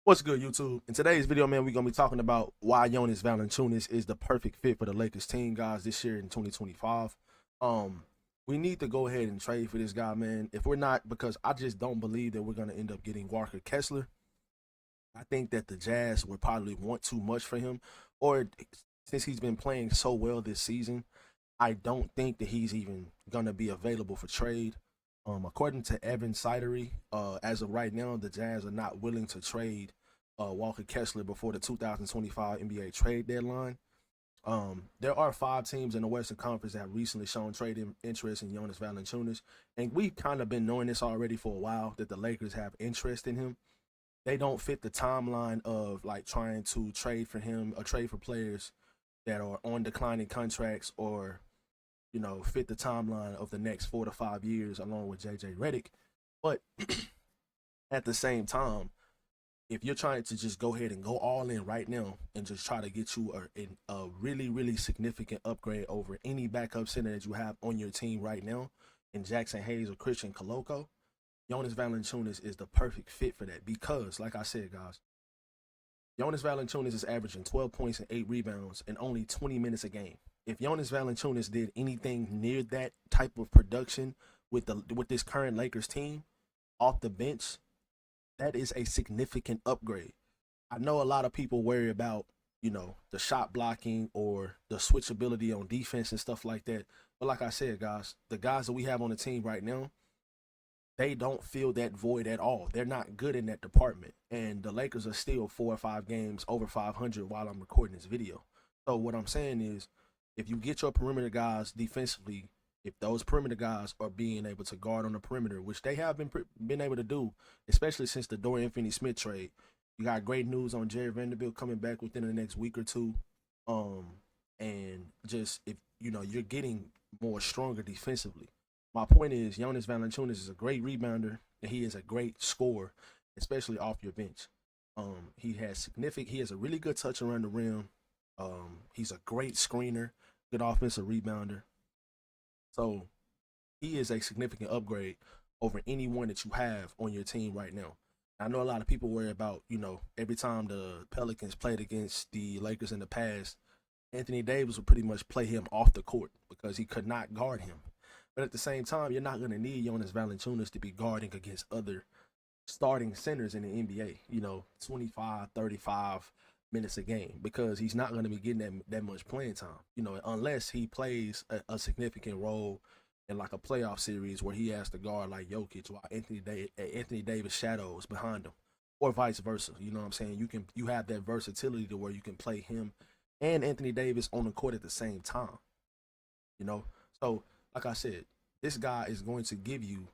What's good, YouTube? In today's video, man, we're gonna be talking about why JONAS Valanciunas is the perfect fit for the Lakers team, guys, this year in 2025. Um, we need to go ahead and trade for this guy, man. If we're not, because I just don't believe that we're gonna end up getting Walker Kessler. I think that the Jazz would probably want too much for him, or since he's been playing so well this season, I don't think that he's even gonna be available for trade. According to Evan Sidery, as of right now, the Jazz are not willing to trade Walker Kessler before the 2025 NBA trade deadline. There are 5 teams in the Western Conference that have recently shown trade interest in JONAS Valanciunas, and we've kind of been knowing this already for a while that the Lakers have interest in him. They don't fit the timeline of like trying to trade for him or trade for players that are on declining contracts or fit the timeline of the next 4 to 5 years along with JJ Redick. But at the same time, if you're trying to just go ahead and go all in right now and just try to get you a really, really significant upgrade over any backup center that you have on your team right now in Jackson Hayes or Christian Koloko, JONAS Valanciunas is the perfect fit for that because, like I said, guys, JONAS Valanciunas is averaging 12 points and 8 rebounds in only 20 minutes a game. If JONAS Valanciunas did anything near that type of production with this current Lakers team off the bench, that is a significant upgrade. I know a lot of people worry about, the shot blocking or the switchability on defense and stuff like that. But like I said, guys, the guys that we have on the team right now, they don't fill that void at all. They're not good in that department. And the Lakers are still 4 or 5 games over 500 while I'm recording this video. So what I'm saying is, if you get your perimeter guys defensively, if those perimeter guys are being able to guard on the perimeter, which they have been able to do, especially since the Dorian Finney-Smith trade, you got great news on Jerry Vanderbilt coming back within the next week or two. And just if you're getting more stronger defensively. My point is, JONAS Valanciunas is a great rebounder and he is a great scorer, especially off your bench. He has a really good touch around the rim. He's a great screener, good offensive rebounder. So he is a significant upgrade over anyone that you have on your team right now. I know a lot of people worry about, every time the Pelicans played against the Lakers in the past, Anthony Davis would pretty much play him off the court because he could not guard him. But at the same time, you're not going to need JONAS Valanciunas to be guarding against other starting centers in the NBA, 25, 35 minutes a game because he's not going to be getting that much playing time, unless he plays a significant role in like a playoff series where he has to guard like Jokic while Anthony Davis shadows behind him or vice versa. You know what I'm saying? You have that versatility to where you can play him and Anthony Davis on the court at the same time, you know? So, like I said, this guy is going to give you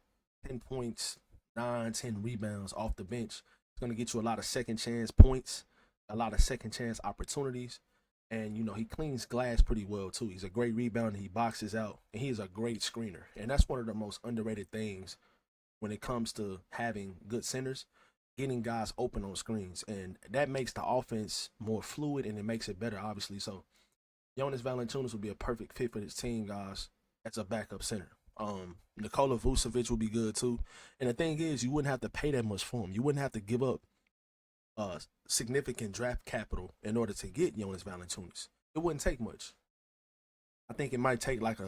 10 points, 9, 10 rebounds off the bench. It's going to get you a lot of second chance points, a lot of second chance opportunities. And, he cleans glass pretty well, too. He's a great rebounder. He boxes out, and he is a great screener. And that's one of the most underrated things when it comes to having good centers, getting guys open on screens. And that makes the offense more fluid, and it makes it better, obviously. So, JONAS Valanciunas would be a perfect fit for this team, guys, as a backup center. Nikola Vucevic would be good too. And the thing is, you wouldn't have to pay that much for him. You wouldn't have to give up significant draft capital in order to get JONAS Valanciunas. It wouldn't take much. I think it might take like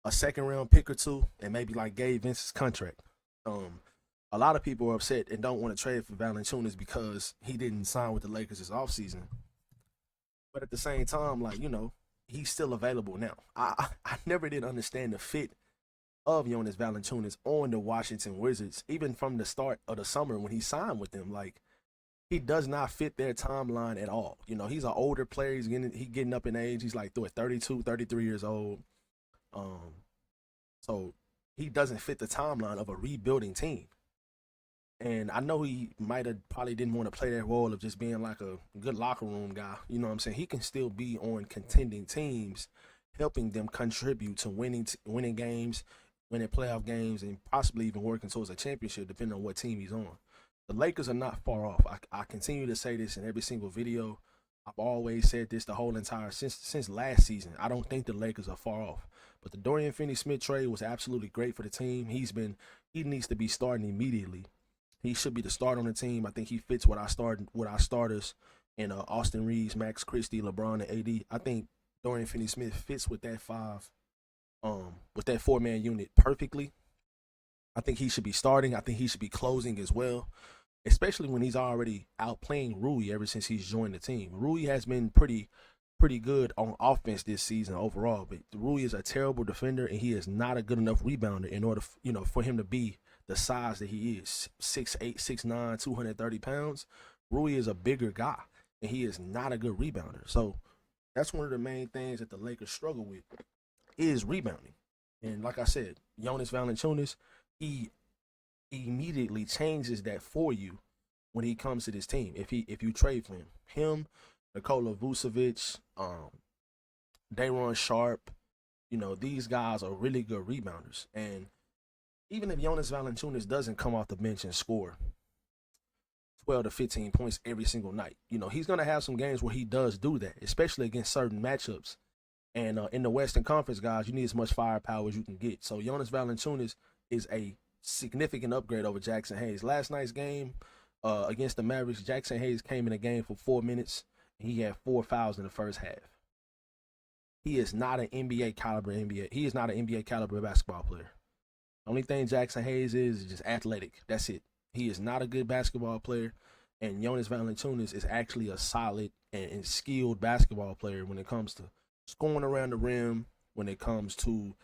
a second round pick or two and maybe like Gabe Vince's contract. A lot of people are upset and don't want to trade for Valanciunas because he didn't sign with the Lakers this offseason. But at the same time, like, he's still available now. I never did understand the fit of JONAS Valanciunas on the Washington Wizards, even from the start of the summer when he signed with them. Like, he does not fit their timeline at all. He's an older player. He's getting up in age. He's like 32, 33 years old. So he doesn't fit the timeline of a rebuilding team. And I know he might have probably didn't want to play that role of just being like a good locker room guy. You know what I'm saying? He can still be on contending teams, helping them contribute to winning games, winning playoff games, and possibly even working towards a championship, depending on what team he's on. The Lakers are not far off. I continue to say this in every single video. I've always said this the whole entire since last season. I don't think the Lakers are far off. But the Dorian Finney-Smith trade was absolutely great for the team. He needs to be starting immediately. He should be the start on the team. I think he fits what our starters in Austin Reeves, Max Christie, LeBron, and AD. I think Dorian Finney-Smith fits with that 4-man unit perfectly. I think he should be starting. I think he should be closing as well, especially when he's already outplaying Rui ever since he's joined the team. Rui has been pretty good on offense this season overall, but Rui is a terrible defender and he is not a good enough rebounder in order, for him to be the size that he is, 6'8", 6'9", 230 pounds. Rui is a bigger guy and he is not a good rebounder. So that's one of the main things that the Lakers struggle with is rebounding. And like I said, Jonas Valanciunas, he immediately changes that for you when he comes to this team. If you trade for him, Nikola Vucevic, Day'Ron Sharp, these guys are really good rebounders. And even if Jonas Valanciunas doesn't come off the bench and score 12 to 15 points every single night, he's going to have some games where he does do that, especially against certain matchups. And in the Western Conference, guys, you need as much firepower as you can get. So Jonas Valanciunas is a significant upgrade over Jackson Hayes. Last night's game against the Mavericks, Jackson Hayes came in the game for 4 minutes, and he had 4 fouls in the first half. He is not an NBA caliber He is not an NBA caliber basketball player. The only thing Jackson Hayes is just athletic. That's it. He is not a good basketball player, and Jonas Valanciunas is actually a solid and skilled basketball player when it comes to scoring around the rim, when it comes to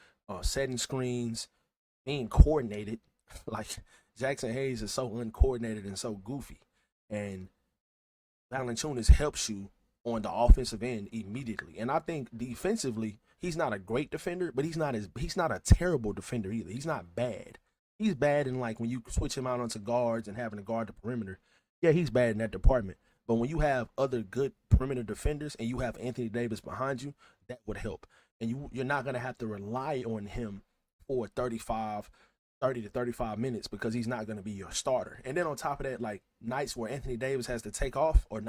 setting screens, being coordinated. Like, Jackson Hayes is so uncoordinated and so goofy, and Valanciunas helps you on the offensive end immediately. And I think defensively, he's not a great defender, but he's not a terrible defender either. He's not bad. He's bad in, like, when you switch him out onto guards and having to guard the perimeter. Yeah, he's bad in that department. But when you have other good perimeter defenders and you have Anthony Davis behind you, that would help. And you're not going to have to rely on him for 30 to 35 minutes because he's not going to be your starter. And then on top of that, like, nights where Anthony Davis has to take off or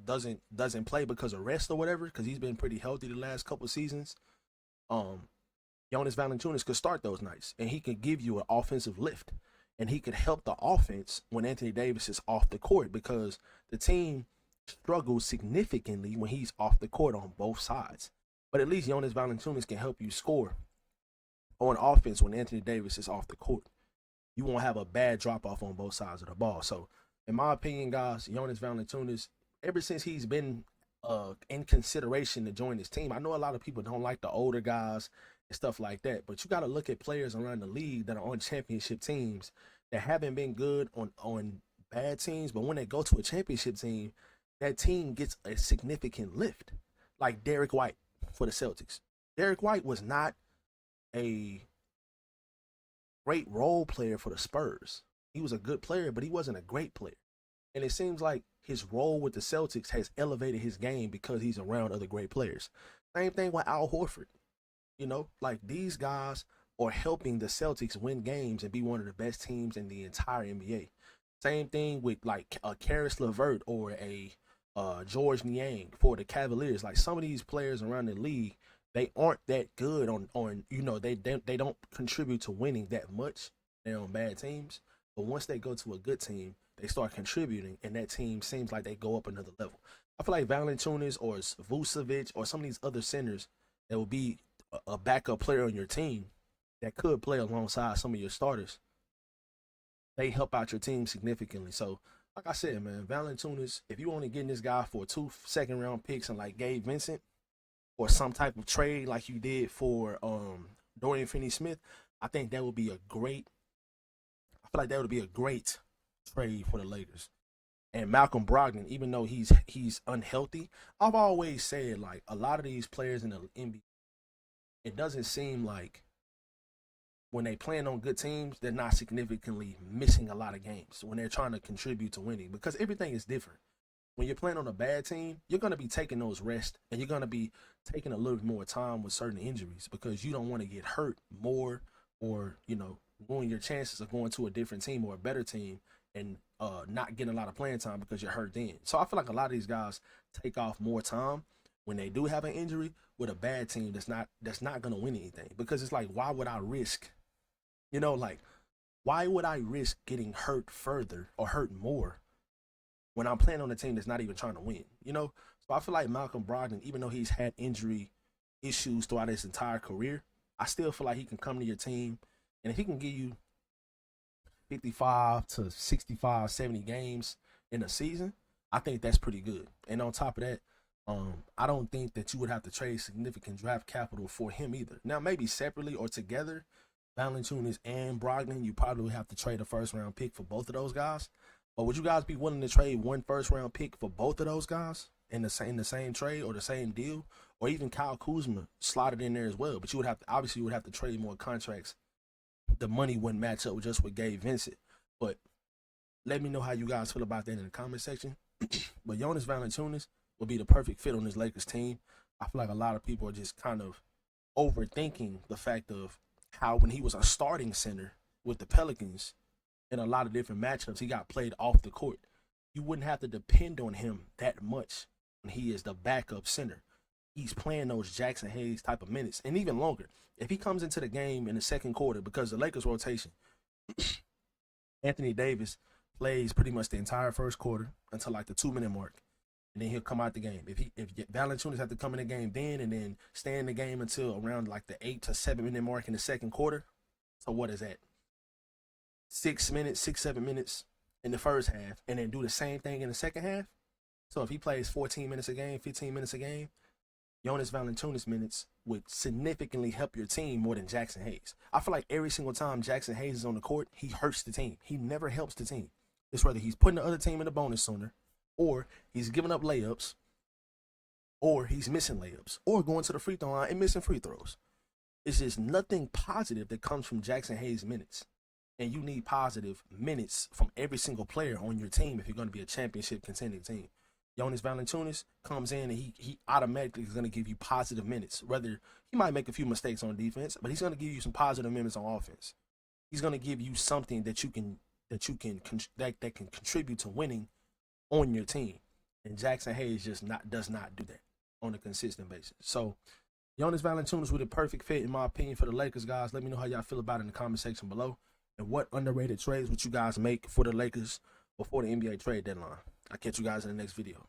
doesn't play because of rest or whatever, because he's been pretty healthy the last couple seasons, Jonas Valanciunas could start those nights and he could give you an offensive lift. And he could help the offense when Anthony Davis is off the court, because the team struggles significantly when he's off the court on both sides. But at least Jonas Valanciunas can help you score on offense when Anthony Davis is off the court. You won't have a bad drop-off on both sides of the ball. So, in my opinion, guys, Jonas Valanciunas, ever since he's been in consideration to join this team, I know a lot of people don't like the older guys and stuff like that, but you got to look at players around the league that are on championship teams that haven't been good on bad teams, but when they go to a championship team, that team gets a significant lift. Like Derek White for the Celtics. Derek White was not a great role player for the Spurs. He was a good player, but he wasn't a great player. And it seems like his role with the Celtics has elevated his game because he's around other great players. Same thing with Al Horford. Like, these guys are helping the Celtics win games and be one of the best teams in the entire NBA. Same thing with, like, a Karis LeVert or a George Niang for the Cavaliers. Like, some of these players around the league, they aren't that good they don't contribute to winning that much. They're on bad teams. But once they go to a good team, they start contributing, and that team seems like they go up another level. I feel like Valanciunas or Vucevic or some of these other centers that will be a backup player on your team that could play alongside some of your starters, they help out your team significantly. So, like I said, man, Valanciunas, if you only getting this guy for 2 second-round picks and like Gabe Vincent or some type of trade like you did for Dorian Finney-Smith, I think that would be a great trade for the Lakers. And Malcolm Brogdon, even though he's unhealthy, I've always said, like, a lot of these players in the NBA, it doesn't seem like when they playing on good teams, they're not significantly missing a lot of games when they're trying to contribute to winning, because everything is different. When you're playing on a bad team, you're going to be taking those rests and you're going to be taking a little bit more time with certain injuries because you don't want to get hurt more or, ruin your chances of going to a different team or a better team and not getting a lot of playing time because you're hurt then. So I feel like a lot of these guys take off more time when they do have an injury with a bad team that's not going to win anything, because it's like, why would I risk, like, Why would I risk getting hurt further or hurt more when I'm playing on a team that's not even trying to win? You know, so I feel like Malcolm Brogdon, even though he's had injury issues throughout his entire career, I still feel like he can come to your team, and if he can give you 55 to 65, 70 games in a season, I think that's pretty good. And on top of that, I don't think that you would have to trade significant draft capital for him either. Now, maybe separately or together, Valanciunas and Brogdon, you probably would have to trade a first round pick for both of those guys. But would you guys be willing to trade one first round pick for both of those guys in the same trade or the same deal, or even Kyle Kuzma slotted in there as well? But you would have to obviously you would have to trade more contracts. The money wouldn't match up just with Gabe Vincent. But let me know how you guys feel about that in the comment section. But Jonas Valanciunas would be the perfect fit on this Lakers team. I feel like a lot of people are just kind of overthinking the fact of how when he was a starting center with the Pelicans in a lot of different matchups, he got played off the court. You wouldn't have to depend on him that much when he is the backup center. He's playing those Jackson Hayes type of minutes and even longer. If he comes into the game in the second quarter, because the Lakers rotation, Anthony Davis plays pretty much the entire first quarter until like the 2-minute mark, and then he'll come out the game. If Valanciunas have to come in the game then and then stay in the game until around like the 8 to 7-minute mark in the second quarter. So what is that? 6 minutes, 7 minutes in the first half, and then do the same thing in the second half. So if he plays 14 minutes a game, 15 minutes a game, Jonas Valanciunas minutes would significantly help your team more than Jackson Hayes. I feel like every single time Jackson Hayes is on the court, he hurts the team. He never helps the team. It's whether he's putting the other team in the bonus sooner, or he's giving up layups, or he's missing layups, or going to the free throw line and missing free throws. It's just nothing positive that comes from Jackson Hayes' minutes. And you need positive minutes from every single player on your team if you're going to be a championship contending team. Jonas Valanciunas comes in and he automatically is going to give you positive minutes. Whether he might make a few mistakes on defense, but he's going to give you some positive minutes on offense. He's going to give you something that can contribute to winning on your team. And Jackson Hayes does not do that on a consistent basis. So Jonas Valanciunas would be a perfect fit in my opinion for the Lakers, guys. Let me know how y'all feel about it in the comment section below. And what underrated trades would you guys make for the Lakers before the NBA trade deadline? I'll catch you guys in the next video.